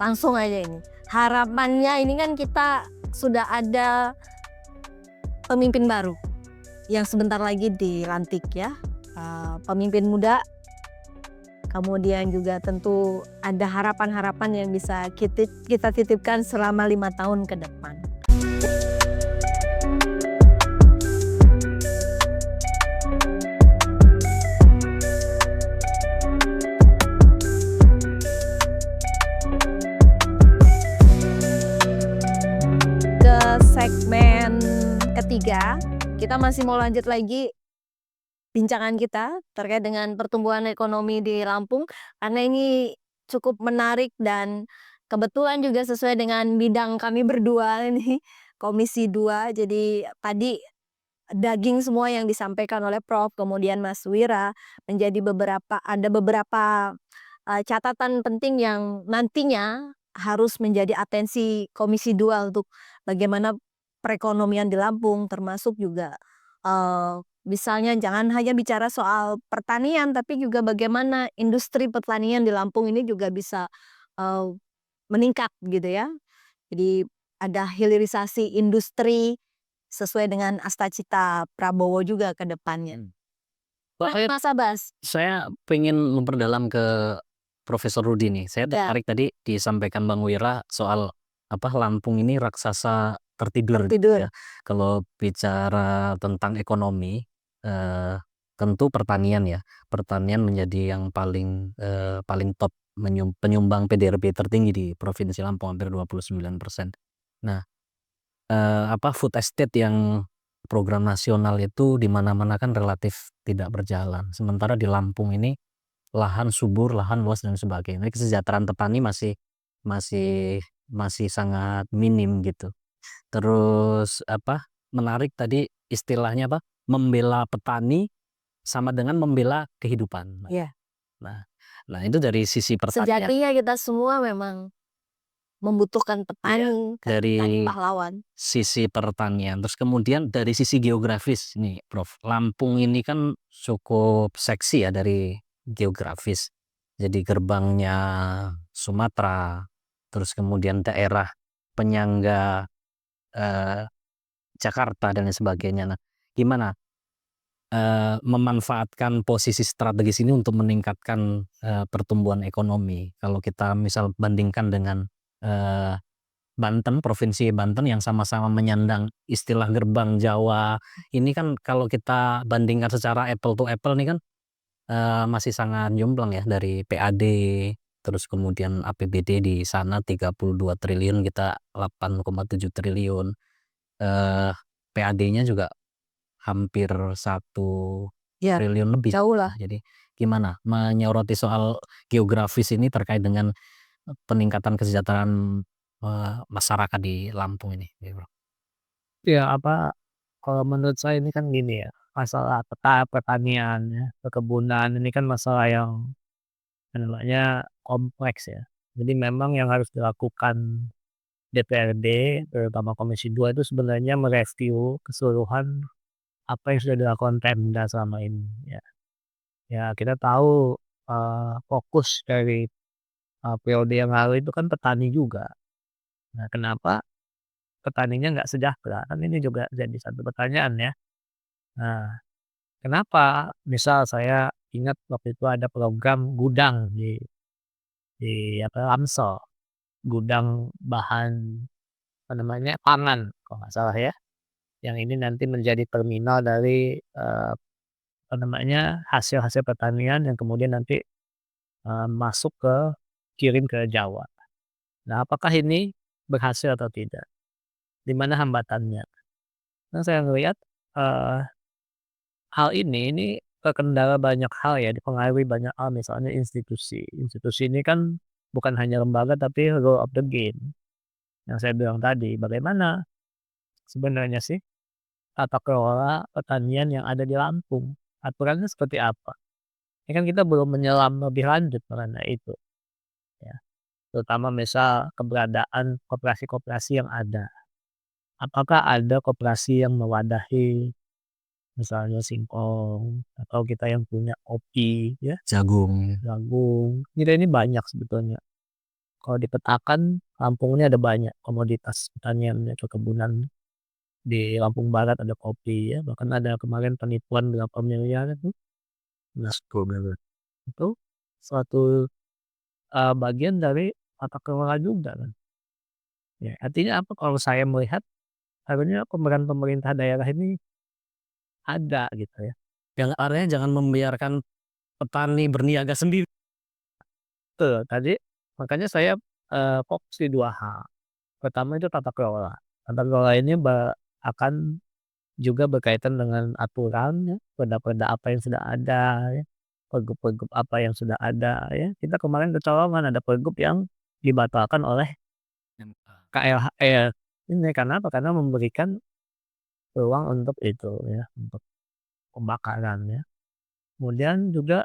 langsung aja ini. Harapannya ini kan kita sudah ada pemimpin baru yang sebentar lagi dilantik ya. Pemimpin muda, kemudian juga tentu ada harapan-harapan yang bisa kita titipkan selama 5 tahun ke depan. Ke segmen ketiga, kita masih mau lanjut lagi bincangan kita terkait dengan pertumbuhan ekonomi di Lampung, karena ini cukup menarik dan kebetulan juga sesuai dengan bidang kami berdua ini, Komisi 2. Jadi tadi daging semua yang disampaikan oleh Prof, kemudian Mas Wira, ada beberapa catatan penting yang nantinya harus menjadi atensi Komisi 2 untuk bagaimana perekonomian di Lampung, termasuk juga misalnya jangan hanya bicara soal pertanian, tapi juga bagaimana industri pertanian di Lampung ini juga bisa meningkat gitu ya. Jadi ada hilirisasi industri sesuai dengan Astacita Prabowo juga ke depannya. Mas Abbas. Saya pengen memperdalam ke Profesor Rudi nih. Saya tertarik tadi disampaikan Bang Wira soal Lampung ini raksasa tertidur. Ya. Kalau bicara tentang ekonomi, tentu pertanian ya. Pertanian menjadi yang paling top penyumbang PDRB tertinggi di Provinsi Lampung, hampir 29%. Nah, food estate yang program nasional itu di mana-mana kan relatif tidak berjalan. Sementara di Lampung ini lahan subur, lahan luas dan sebagainya. Kesejahteraan petani masih sangat minim gitu. Terus menarik tadi istilahnya membela petani sama dengan membela kehidupan. Iya. Nah itu dari sisi pertanian. Sejatinya kita semua memang membutuhkan petani, dari pahlawan. Sisi pertanian. Terus kemudian dari sisi geografis nih Prof, Lampung ini kan cukup seksi ya dari geografis. Jadi gerbangnya Sumatera, terus kemudian daerah penyangga Jakarta dan lain sebagainya. Nah, gimana memanfaatkan posisi strategis ini untuk meningkatkan pertumbuhan ekonomi? Kalau kita misal bandingkan dengan Banten, Provinsi Banten yang sama-sama menyandang istilah gerbang Jawa, ini kan kalau kita bandingkan secara apple to apple nih kan masih sangat jomplang ya, dari PAD, terus kemudian APBD di sana 32 triliun, kita 8,7 triliun. PAD-nya juga hampir 1 triliun lebih. Jauh lah. Jadi gimana menyoroti soal geografis ini terkait dengan peningkatan kesejahteraan masyarakat di Lampung ini, Bro? Ya kalau menurut saya ini kan gini ya, masalah pertanian ya, perkebunan ini kan masalah yang namanya kompleks ya. Jadi memang yang harus dilakukan DPRD, terutama Komisi 2 itu sebenarnya mereview keseluruhan apa yang sudah dilakukan Pemda selama ini ya. Ya kita tahu fokus dari periode yang lalu itu kan petani juga. Nah kenapa petaninya nggak sejahtera? Kan ini juga jadi satu pertanyaan ya. Nah, kenapa? Misal saya ingat waktu itu ada program gudang di Lamsel, gudang bahan pangan kalau nggak salah ya. Yang ini nanti menjadi terminal dari hasil-hasil pertanian yang kemudian nanti masuk kirim ke Jawa. Nah, apakah ini berhasil atau tidak? Di mana hambatannya? Nah, saya melihat hal ini terkendala banyak hal ya, dipengaruhi banyak hal, misalnya institusi. Institusi ini kan bukan hanya lembaga tapi rule of the game. Yang saya bilang tadi, bagaimana sebenarnya sih tata kelola pertanian yang ada di Lampung? Aturannya seperti apa? Ini kan kita belum menyelam lebih lanjut mengenai itu. Ya. Terutama misal keberadaan koperasi-koperasi yang ada. Apakah ada koperasi yang mewadahi misalnya singkong atau kita yang punya kopi ya, Jagung. ini banyak sebetulnya. kalau dipetakan Lampung ini ada banyak komoditas pertanian ya, perkebunan. Di Lampung Barat ada kopi ya, bahkan ada kemarin penipuan berapa miliar itu. Nah, itu suatu, bagian dari tata kelola juga kan. Ya, artinya apa, kalau saya melihat harusnya pemeran pemerintah daerah ini ada gitu ya. Yang artinya jangan membiarkan petani berniaga sendiri. Betul, tadi makanya saya, fokus di 2 hal. Pertama itu tata kelola. Tata kelola ini akan juga berkaitan dengan aturan ya, perda-perda apa yang sudah ada ya, pergub-pergub apa yang sudah ada ya. Kita kemarin kecolongan ada pergub yang dibatalkan oleh KLHR. Ini karena apa? Karena memberikan peluang untuk itu ya, untuk pembakaran ya. Kemudian juga,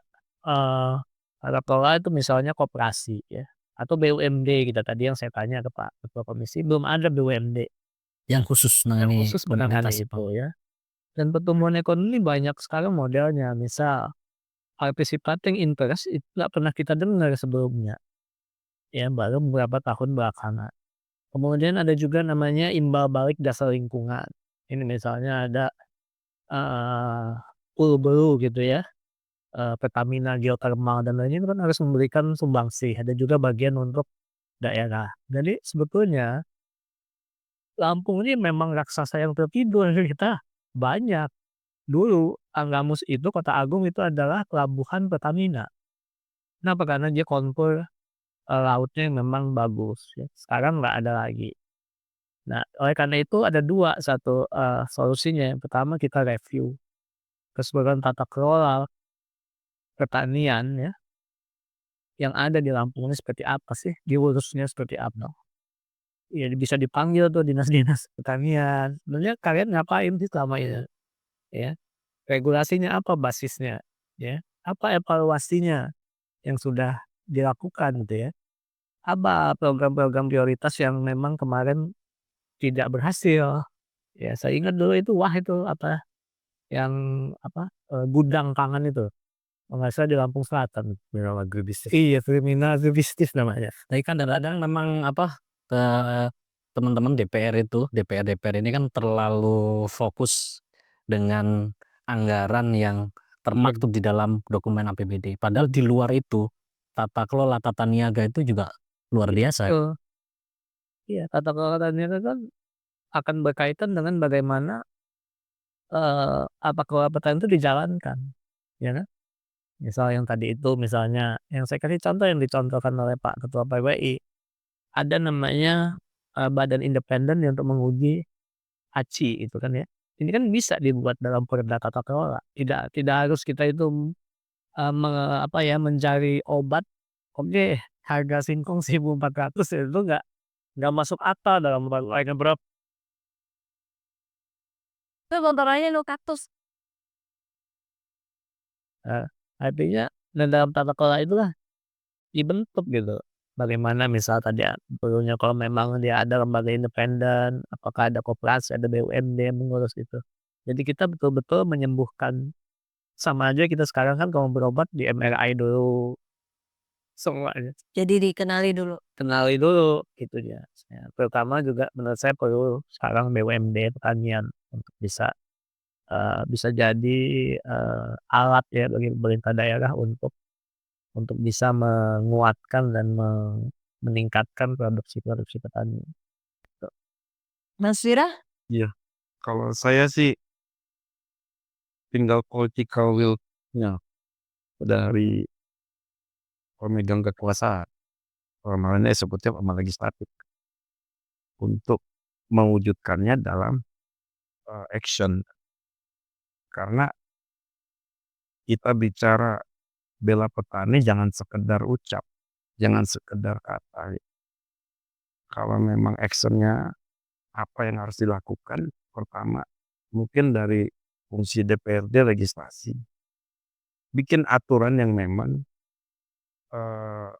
tata kelola itu misalnya koperasi ya, atau BUMD kita tadi yang saya tanya ke Pak Ketua Komisi, belum ada BUMD Yang khusus yang menangani khusus menangani komoditas itu ya. Dan pertumbuhan ekonomi banyak sekali modelnya, misal participating interest itu nggak pernah kita dengar sebelumnya, ya baru beberapa tahun belakangan. Kemudian ada juga namanya imbal balik dasar lingkungan. Ini misalnya ada, eee, Ulbelu gitu ya, Pertamina Geothermal dan lainnya itu kan harus memberikan sumbangsih, ada juga bagian untuk daerah. Jadi sebetulnya Lampung ini memang raksasa yang tertidur kita banyak. Dulu Angamus itu, Kota Agung itu adalah pelabuhan Pertamina. Kenapa? Karena dia kontur, lautnya yang memang bagus ya, sekarang nggak ada lagi. Nah, oleh karena itu ada 2 satu, solusinya. Yang pertama kita review keseluruhan tata kelola pertanian ya, yang ada di Lampung ini seperti apa sih, diurusnya seperti apa. Ya bisa dipanggil tuh dinas-dinas pertanian, sebenarnya kalian ngapain sih selama ini, ya. Regulasinya apa basisnya, ya. Apa evaluasinya yang sudah dilakukan gitu ya. Apa program-program prioritas yang memang kemarin tidak berhasil. Ya saya ingat dulu itu, wah itu apa, yang apa, gudang pangan itu, kalau nggak salah di Lampung Selatan. Mineral agribistis. Iya, kriminal agribistis namanya. Tapi kan kadang-kadang memang apa, teman-teman DPR ini kan terlalu fokus dengan anggaran yang termaktub di dalam dokumen APBD. Padahal di luar itu, tata kelola, tata niaga itu juga luar biasa. Betul. Iya, tata kelola pertanian itu kan akan berkaitan dengan bagaimana, tata kelola pertanian itu dijalankan, ya kan. Misal yang tadi itu, misalnya yang saya kasih contoh yang dicontohkan oleh Pak Ketua PWI, ada namanya, badan independen yang untuk menguji ACI itu kan ya. Ini kan bisa dibuat dalam perda tata kelola, tidak tidak harus kita itu, apa ya, mencari obat, oke harga singkong 1.400 itu nggak masuk akal dalam berapa. Itu motorannya nu kaktus. Artinya dan dalam tata kelola itulah dibentuk gitu. Bagaimana misal tadi ya, perlunya kalau memang dia ada lembaga independen, apakah ada koperasi, ada BUMD yang mengurus itu. Jadi kita betul-betul menyembuhkan, sama aja kita sekarang kan kalau berobat di MRI dulu semuanya. Jadi dikenali dulu. Kenali dulu gitu ya. Terutama juga menurut saya perlu sekarang BUMD pertanian untuk bisa jadi, alat ya bagi pemerintah daerah untuk bisa menguatkan dan meningkatkan produksi-produksi petani, gitu. Mas Wira? Iya, kalau saya sih tinggal political will-nya dari pemegang kekuasaan, dalam hal ini sebutnya sama legislatif, untuk mewujudkannya dalam, action. Karena kita bicara bela petani jangan sekedar ucap, jangan sekedar kata. Kalau memang action-nya apa yang harus dilakukan, pertama mungkin dari fungsi DPRD legislasi, bikin aturan yang memang, eee,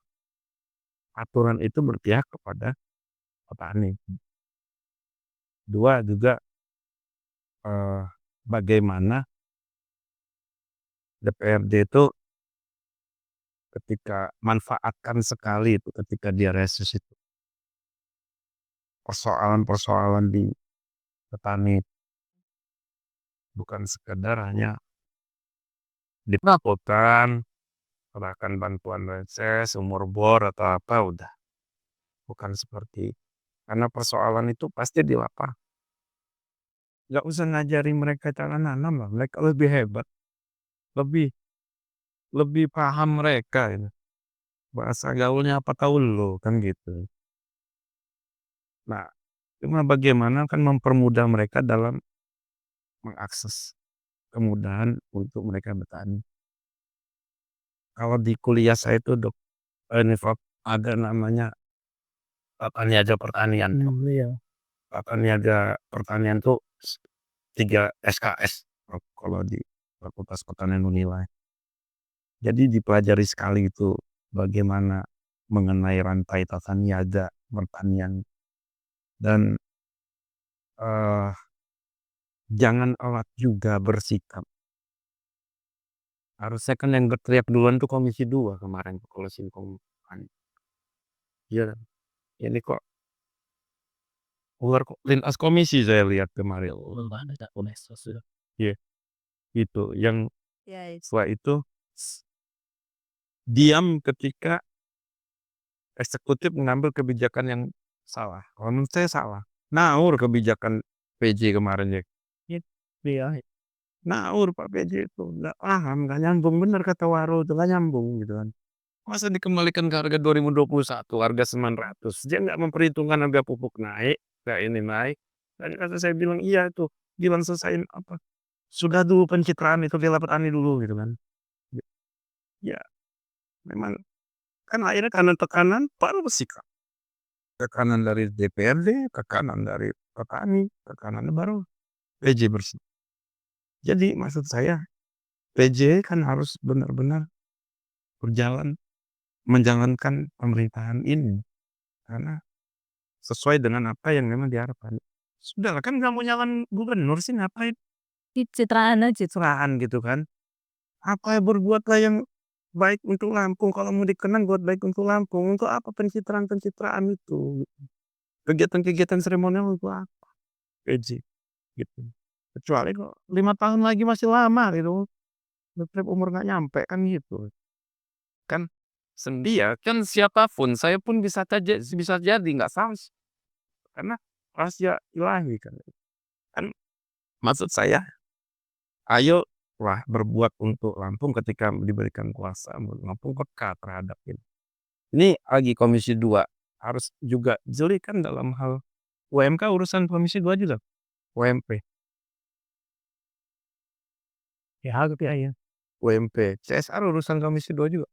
aturan itu berpihak kepada petani. 2 juga, eee, bagaimana DPRD itu ketika manfaatkan sekali itu ketika dia reses itu. Persoalan-persoalan di petani bukan sekedar hanya dilakukan, bahkan bantuan reses, umur bor atau apa udah. Bukan seperti karena persoalan itu pasti di lapangan. Nggak usah ngajari mereka cara nanam lah, mereka lebih hebat, lebih lebih paham mereka ini. Bahasa gaulnya apa tahu lo kan gitu. Nah, cuma bagaimana kan mempermudah mereka dalam mengakses kemudahan untuk mereka bertani. Kalau di kuliah saya itu ini Prof, ada namanya tata niaga pertanian. Iya. Tata niaga pertanian tuh 3 SKS Prof, kalau di Fakultas Pertanian Unilai. Jadi dipelajari sekali itu bagaimana mengenai rantai tata niaga pertanian dan jangan telat juga bersikap. Harusnya kan yang berteriak duluan tuh Komisi 2 kemarin kalau Sinkom. Iya, ini kok keluar lintas komisi saya lihat kemarin. Iya, itu yang Ya, setelah itu diam ketika eksekutif mengambil kebijakan yang salah. Kalau menurut saya salah. Naur kebijakan PJ kemarin ya. Iya. Naur Pak PJ itu nggak paham, nggak nyambung bener kata Waro itu nggak nyambung gitu kan. Masa dikembalikan ke harga 2021, harga 900. Dia nggak memperhitungkan harga pupuk naik, nggak ini naik. Dan kata saya bilang iya tuh, bilang selesaiin apa? Sudah dulu pencitraan itu bela petani dulu gitu kan. Ya, memang kan akhirnya karena tekanan baru bersikap. Tekanan dari DPRD, tekanan dari petani, tekanan baru PJ bersih. Jadi maksud saya PJ kan harus benar-benar berjalan menjalankan pemerintahan ini karena sesuai dengan apa yang memang diharapkan. Sudahlah kan nggak mau nyalon gubernur sih ngapain citraan aja. citraan gitu kan. Apa berbuatlah yang baik untuk Lampung. Kalau mau dikenang buat baik untuk Lampung. Untuk apa pencitraan-pencitraan itu? Kegiatan-kegiatan seremonial untuk apa? PJ gitu. Kecuali kok 5 tahun lagi masih lama gitu. Umur nggak nyampe kan gitu. Kan sendia kan siapapun saya pun bisa jadi nggak salah karena rahasia ilahi kan. Kan maksud saya ayo lah berbuat untuk Lampung ketika diberikan kuasa Lampung peka terhadap ini. Ini lagi Komisi 2 harus juga jeli kan dalam hal UMK urusan Komisi 2 juga. UMP, Ya harus ya. UMP, CSR urusan Komisi 2 juga.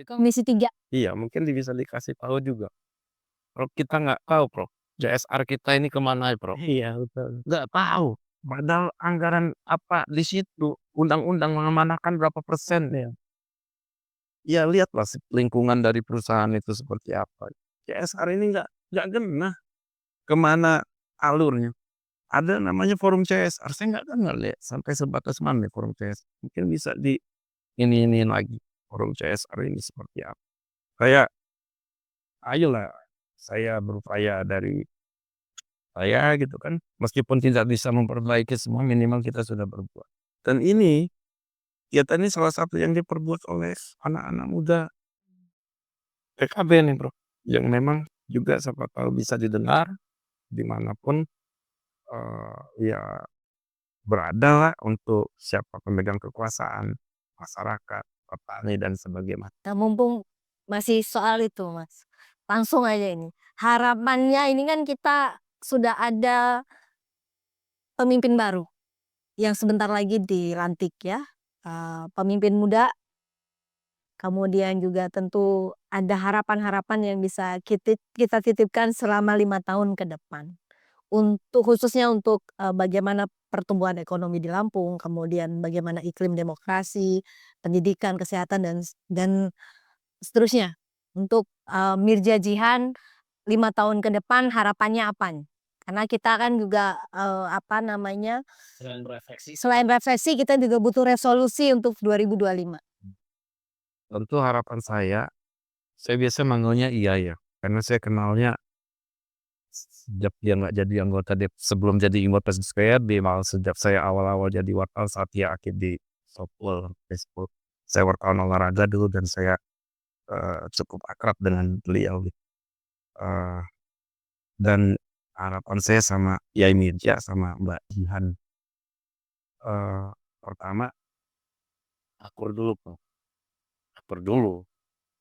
Komisi 3. Iya, mungkin bisa dikasih tahu juga. Prof, kita nggak tahu, Prof. CSR kita ini kemana, Prof? Iya, betul. Nggak tahu. Padahal anggaran apa di situ, undang-undang mengamanahkan berapa persen ya. Ya lihatlah lingkungan dari perusahaan itu seperti apa. CSR ini nggak genah kemana alurnya. Ada namanya forum CSR, saya nggak kenal ya sampai sebatas mana forum CSR. Mungkin bisa di ini lagi forum CSR ini seperti apa. Kayak ayolah saya berupaya dari saya gitu kan, meskipun tidak bisa memperbaiki semua minimal kita sudah berbuat. Dan ini kegiatan ini salah satu yang diperbuat oleh anak-anak muda PKB nih Bro, yang memang juga siapa tahu bisa didengar dimanapun ya berada lah untuk siapa pemegang kekuasaan, masyarakat, petani dan sebagainya. Nah, mumpung masih soal itu, Mas. Langsung aja ini. Harapannya ini kan kita sudah ada pemimpin baru yang sebentar lagi dilantik ya. Pemimpin muda, kemudian juga tentu ada harapan-harapan yang bisa kita titipkan selama 5 tahun ke depan. Khususnya untuk bagaimana pertumbuhan ekonomi di Lampung, kemudian bagaimana iklim demokrasi, pendidikan, kesehatan dan seterusnya. Untuk Mirja Jihan 5 tahun ke depan harapannya apa nih? Karena kita kan juga, apa namanya, Selain refleksi kita juga butuh resolusi untuk 2025. Tentu harapan saya biasa manggilnya iya ya, karena saya kenalnya sejak dia nggak jadi anggota sebelum jadi anggota DPRD, malah sejak saya awal-awal jadi wartawan saat dia aktif di Sopul, Facebook. Saya wartawan olahraga dulu dan saya cukup akrab dengan beliau gitu. Dan harapan saya sama Yai Mirja sama Mbak Jihan, pertama akur dulu Bang, akur dulu.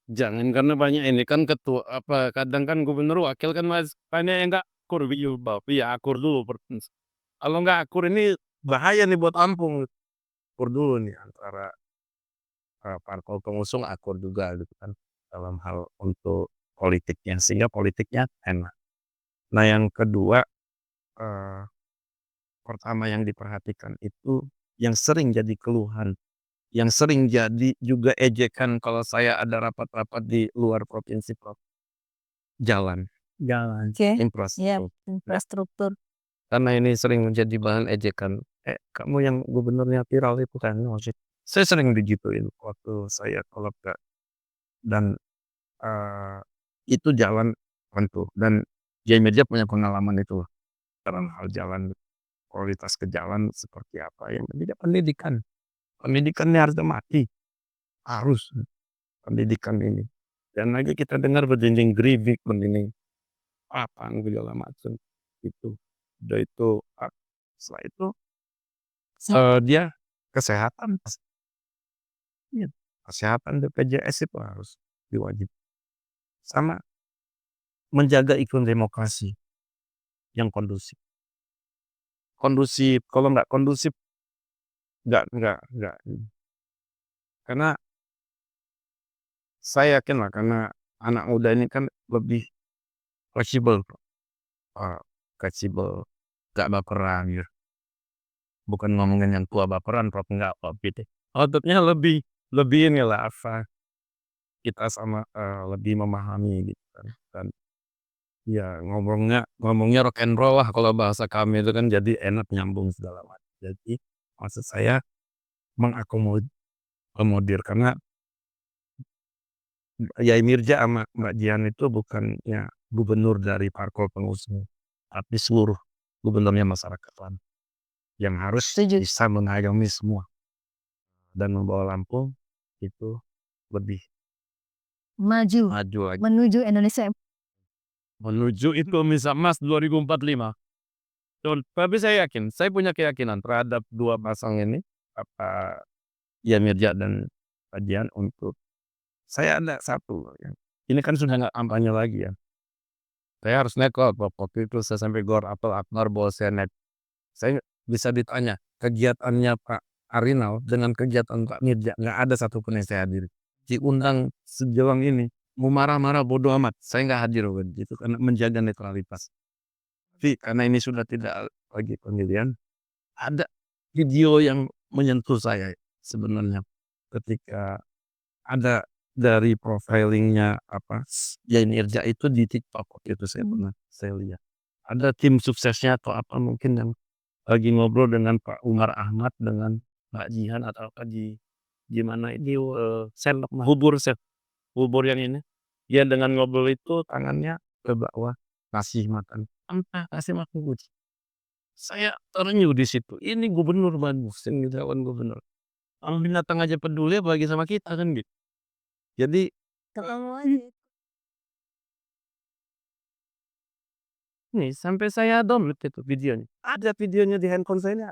Jangan karena banyak ini kan ketua kadang kan gubernur wakil kan banyak yang nggak akur begitu Bang. Iya akur dulu. Kalau nggak akur ini bahaya nih buat Lampung. Akur dulu nih antara parpol pengusung akur juga gitu kan dalam hal untuk politiknya sehingga politiknya enak. Nah yang kedua, pertama yang diperhatikan itu yang sering jadi keluhan, yang sering jadi juga ejekan kalau saya ada rapat-rapat di luar provinsi jalan, Jalan. Oke, iya, infrastruktur. infrastruktur. Karena ini sering menjadi bahan ejekan, kamu yang gubernurnya viral itu kan, saya sering digituin waktu saya kolekda dan itu jalan tentu dan Yai Mirja punya pengalaman itu dalam hal jalan, kualitas ke jalan seperti apa, yang ketiga pendidikan. Pendidikan ini harga mati, harus pendidikan ini. Dan lagi kita dengar berdinding geribik, berdinding papan segala macam itu. Udah itu setelah itu dia kesehatan. Iya, kesehatan BPJS itu harus diwajib. Sama menjaga iklim demokrasi yang kondusif. Kondusif, kalau nggak kondusif nggak. Karena saya yakin lah karena anak muda ini kan lebih fleksibel, fleksibel, nggak baperan gitu. Bukan ngomongin yang tua baperan, Prof, enggak Prof gitu. Output-nya lebih inilah kita sama lebih memahami gitu kan. Dan ya ngomongnya rock and roll lah kalau bahasa kami itu kan jadi enak nyambung segala macam. Jadi maksud saya mengakomodir karena Yai Mirja sama Mbak Jihan itu bukannya gubernur dari parpol pengusung, tapi seluruh gubernurnya masyarakat Lampung yang harus Setuju. bisa mengayomi semua dan membawa Lampung itu lebih Maju, maju lagi. menuju Indonesia. Menuju Indonesia Emas 2045. Tapi saya yakin, saya punya keyakinan terhadap dua pasang ini, Yai Mirja dan Mbak Jihan untuk saya ada satu, ini kan sudah nggak kampanye lagi ya. Saya harus naik waktu itu saya sampai Gor Apel Akbar bawa saya naik. Saya bisa ditanya kegiatannya Pak Arinal dengan kegiatan Pak Mirja nggak ada satupun yang saya hadiri. Diundang sejelang ini mau marah-marah bodoh amat, saya nggak hadir itu karena menjaga netralitas. Tapi karena ini sudah tidak lagi pemilihan, ada video yang menyentuh saya sebenarnya ketika ada dari profilingnya Yai Mirja itu di TikTok waktu itu saya lihat. Ada tim suksesnya atau apa mungkin yang lagi ngobrol dengan Pak Umar Ahmad dengan Mbak Jihan atau apa di mana ini bubur yang ini. Ya dengan ngobrol itu tangannya ke bawah kasih makan. Kasih makan kucing. Saya terenyuh di situ. Ini gubernur bagus, ini calon gubernur. Kalau binatang aja peduli bagi sama kita kan gitu. Jadi Ketemu aja. nih sampai saya download itu videonya. Ada videonya di handphone saya ini.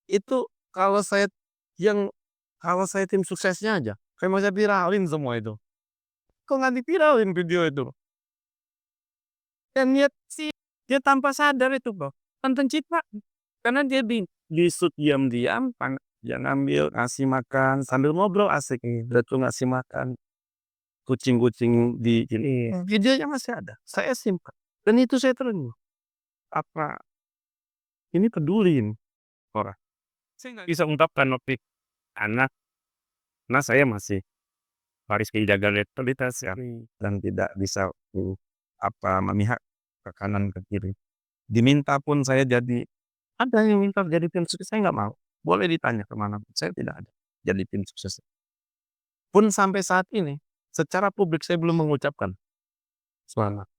Itu kalau saya tim suksesnya aja, kayak mau saya viralin semua itu. Kok nggak diviralin video itu? Dan dia tanpa sadar itu Bang, tonton citra. Karena dia di shoot diam-diam, dia ngambil ngasih makan sambil ngobrol asik nih, udah tuh ngasih makan kucing-kucing di ini. Videonya masih ada, saya simpan. Dan itu saya terenyuh. Apa ini peduli ini orang? Saya nggak bisa ungkapkan anak, karena saya masih harus menjaga netralitas ya dan tidak bisa memihak ke kanan ke kiri. Diminta pun saya jadi ada yang minta jadi tim sukses, saya nggak mau. Boleh ditanya ke mana pun, saya tidak ada jadi tim sukses. Pun sampai saat ini, secara publik saya belum mengucapkan selamat.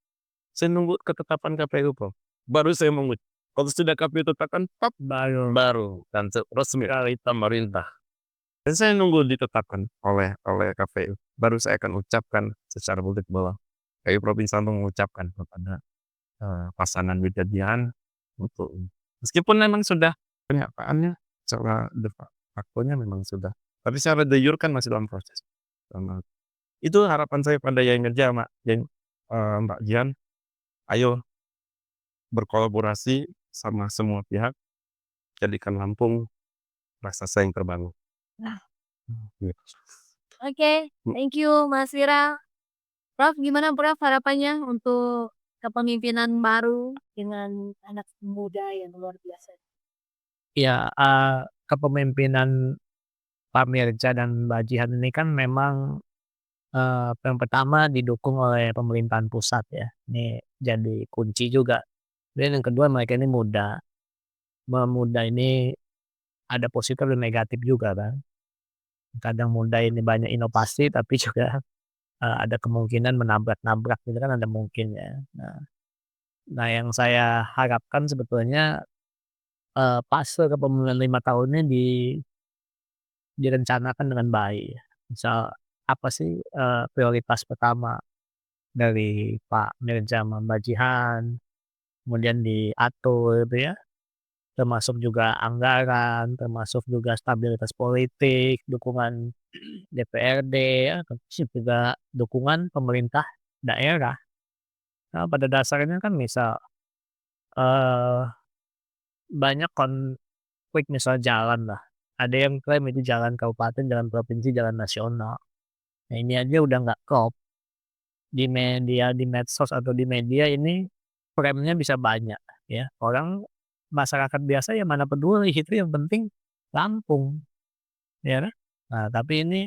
Saya nunggu ketetapan KPU, Bro. Baru saya mengucap. Kalau sudah KPU tetapkan, pap, baru dan resmi dari pemerintah. Dan saya nunggu ditetapkan oleh KPU. Baru saya akan ucapkan secara publik bahwa KPU Provinsi Lampung mengucapkan kepada pasangan Widadian untuk meskipun memang sudah kenyataannya secara de facto-nya memang sudah. Tapi secara de jure kan masih dalam proses. Itu harapan saya pada Yayan Ngerja sama Mbak Jian. Ayo berkolaborasi sama semua pihak, jadikan Lampung raksasa yang terbangun. Nah. Gitu. Oke, thank you Mas Wira. Prof, gimana Prof harapannya untuk kepemimpinan baru dengan anak muda yang luar biasa? Ya, kepemimpinan Pak Mirza dan Mbak Jihan ini kan memang, yang pertama didukung oleh pemerintahan pusat ya, ini jadi kunci juga. Dan yang kedua mereka ini muda. Muda ini ada positif dan negatif juga kan. Kadang muda ini banyak inovasi tapi juga, ada kemungkinan menabrak-nabrak gitu kan ada mungkin ya. Nah yang saya harapkan sebetulnya, fase kepemimpinan 5 tahunnya direncanakan dengan baik. Misal apa sih, prioritas pertama dari Pak Mirza sama Mbak Jihan, kemudian diatur gitu ya, termasuk juga anggaran, termasuk juga stabilitas politik, dukungan DPRD ya, termasuk juga dukungan pemerintah daerah. Nah pada dasarnya kan misal, eee, banyak konflik misal jalan lah, ada yang klaim itu jalan kabupaten, jalan provinsi, jalan nasional. Nah ini aja udah nggak klop. Di media, di medsos atau di media ini frame-nya bisa banyak ya. Orang masyarakat biasa ya mana peduli, itu yang penting Lampung, ya kan. Nah tapi ini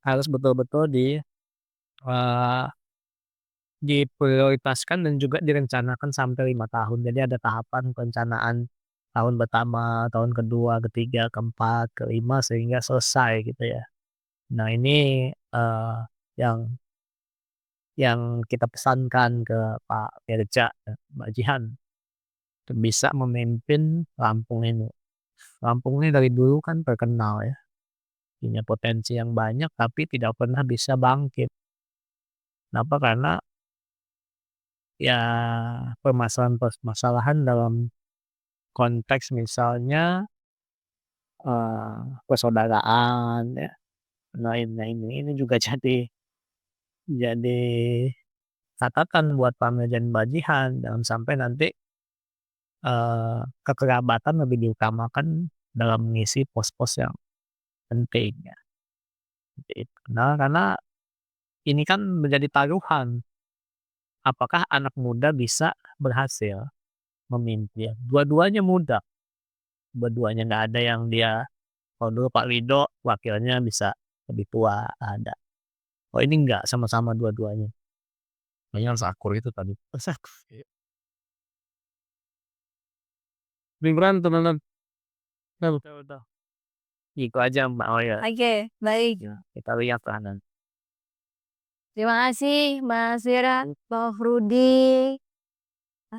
harus betul-betul eee, diprioritaskan dan juga direncanakan sampai 5 tahun. Jadi ada tahapan perencanaan tahun pertama, tahun kedua, ketiga, keempat, kelima, sehingga selesai gitu ya. Nah ini, yang kita pesankan ke Pak Mirza dan Mbak Jihan, untuk bisa memimpin Lampung ini. Lampung ini dari dulu kan terkenal ya, punya potensi yang banyak tapi tidak pernah bisa bangkit. Kenapa? Karena ya permasalahan-permasalahan dalam konteks misalnya, persaudaraan ya. Nah ini juga jadi catatan buat Pak Mirza dan Mbak Jihan, jangan sampai nanti kekerabatan lebih diutamakan dalam mengisi pos-pos yang penting ya, seperti itu. Nah, karena ini kan menjadi taruhan, apakah anak muda bisa berhasil memimpin? Dua-duanya muda, dua-duanya nggak ada yang dia kalau dulu Pak Ridho wakilnya bisa lebih tua, ada. Oh ini enggak, sama-sama dua-duanya. Kayaknya harus akur itu tadi. Iya. Sering berantem nonton. Betul betul. Itu aja Mbak, oh ya. Oke, baik. Ya, kita lihat lah nanti. Terima kasih Mas Wira, Prof Rudi.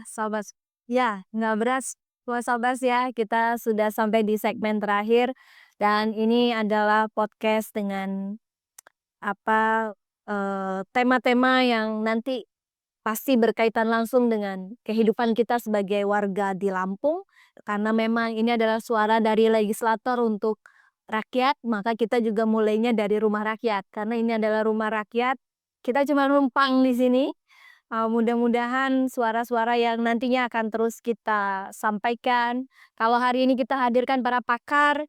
Sobat, ya nggak beras, sobat ya, kita sudah sampai di segmen terakhir dan ini adalah podcast dengan apa, tema-tema yang nanti pasti berkaitan langsung dengan kehidupan kita sebagai warga di Lampung, karena memang ini adalah suara dari legislator untuk rakyat, maka kita juga mulainya dari rumah rakyat, karena ini adalah rumah rakyat, kita cuma numpang di sini. Mudah-mudahan suara-suara yang nantinya akan terus kita sampaikan. Kalau hari ini kita hadirkan para pakar,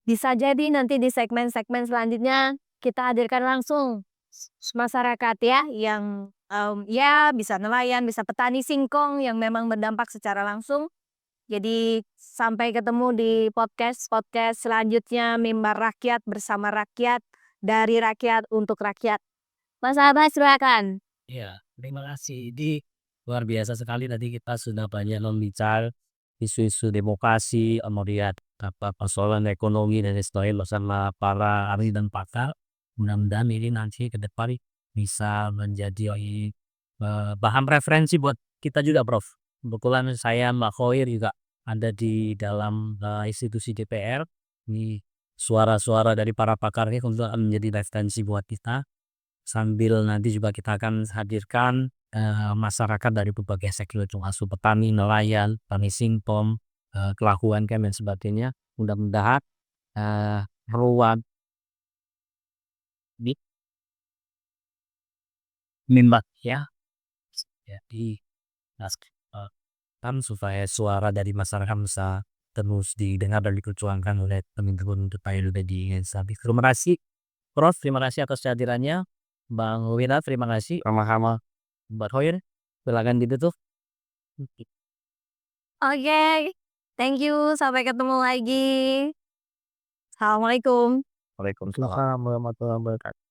bisa jadi nanti di segmen-segmen selanjutnya kita hadirkan langsung masyarakat ya, yang ya bisa nelayan, bisa petani singkong yang memang berdampak secara langsung. Jadi sampai ketemu di podcast-podcast selanjutnya, Mimbar Rakyat bersama rakyat, dari rakyat untuk rakyat. Mas Abbas silakan. Iya, terima kasih. Di luar biasa sekali tadi kita sudah banyak membicara isu-isu demokrasi, kemudian persoalan ekonomi dan lain sebagainya bersama para ahli dan pakar. Mudah-mudahan ini nanti ke depan bisa menjadi bahan referensi buat kita juga, Prof. Kebetulan saya, Mbak Khoir juga ada di dalam institusi DPR. Ini suara-suara dari para pakar ini untuk menjadi referensi buat kita. Sambil nanti juga kita akan hadirkan masyarakat dari berbagai sektor, termasuk petani, nelayan, petani singkong, kelakuan dan sebagainya. Mudah-mudahan ruang di mimbat ya. Jadi kan supaya suara dari masyarakat bisa terus didengar dan diperjuangkan oleh teman-teman supaya lebih diinginkan. Terima kasih Prof, terima kasih atas kehadirannya. Bang Wira, terima kasih. Sama-sama. Mbak Khoir, silakan ditutup. Oke, thank you. Sampai ketemu lagi. Assalamualaikum. Waalaikumsalam. Assalamualaikum warahmatullahi wabarakatuh.